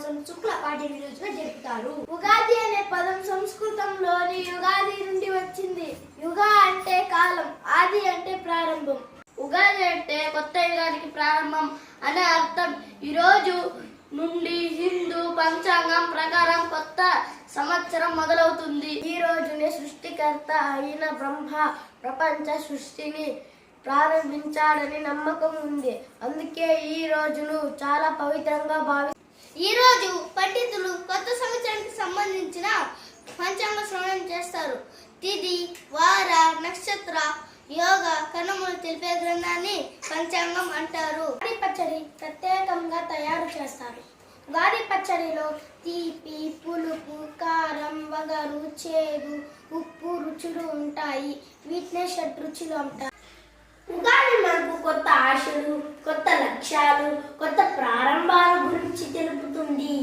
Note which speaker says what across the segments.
Speaker 1: మాసం శుక్ల పాడ్యమి రోజున జరుపుతారు. ఉగాది అనే పదం సంస్కృతంలోని యుగాది నుండి వచ్చింది. యుగా అంటే కాలం, ఆది అంటే ప్రారంభం. ఉగాది అంటే కొత్త యుగానికి ప్రారంభం అనే అర్థం. ఈ రోజు నుండి హిందూ పంచాంగం ప్రకారం కొత్త సంవత్సరం మొదలవుతుంది. ఈ రోజునే సృష్టికర్త అయిన బ్రహ్మ ప్రపంచ సృష్టిని ప్రారంభించాడని నమ్మకం ఉంది. అందుకే ఈ రోజును చాలా పవిత్రంగా ఈ రోజు పండితులు కొత్త సంవత్సరానికి సంబంధించిన పంచాంగ శ్రవణం చేస్తారు. తిథి, వార, నక్షత్ర, యోగ, కర్మములు తెలిపే గ్రంథాన్ని పంచాంగం అంటారు. ఉగాది పచ్చడి ప్రత్యేకంగా తయారు చేస్తారు. ఉగాది పచ్చడిలో తీపి, పులుపు, కారం, వగరు, చేదు, ఉప్పు రుచులు ఉంటాయి. వీటినే షడ్రుచులు అంటారు. ఉగాది మనకు కొత్త ఆశలు, కొత్త లక్ష్యాలు, కొత్త ప్రారంభాల గురించి తెలుపుతుంది.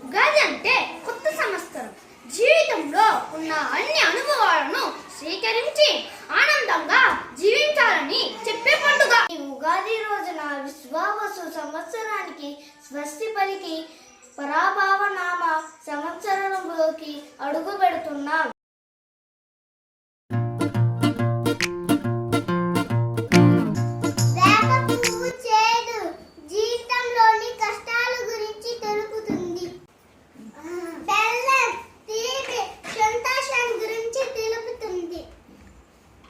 Speaker 1: ఉగాది అంటే కొత్త సంవత్సరం. జీవితంలో ఉన్న అన్ని అనుభవాలను స్వీకరించి ఆనందంగా జీవించాలని చెప్పే పండుగ. ఈ ఉగాది రోజున విశ్వావసు సంవత్సరానికి స్వస్తి పలికి పరాభవ నామ సంవత్సరంలోకి అడుగు పెడుతున్నాం.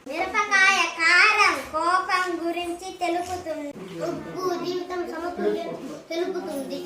Speaker 1: మిరపకాయ కారం కోపం గురించి తెలుపుతుంది. ఉప్పు జీవితం సమతుల్యం తెలుపుతుంది.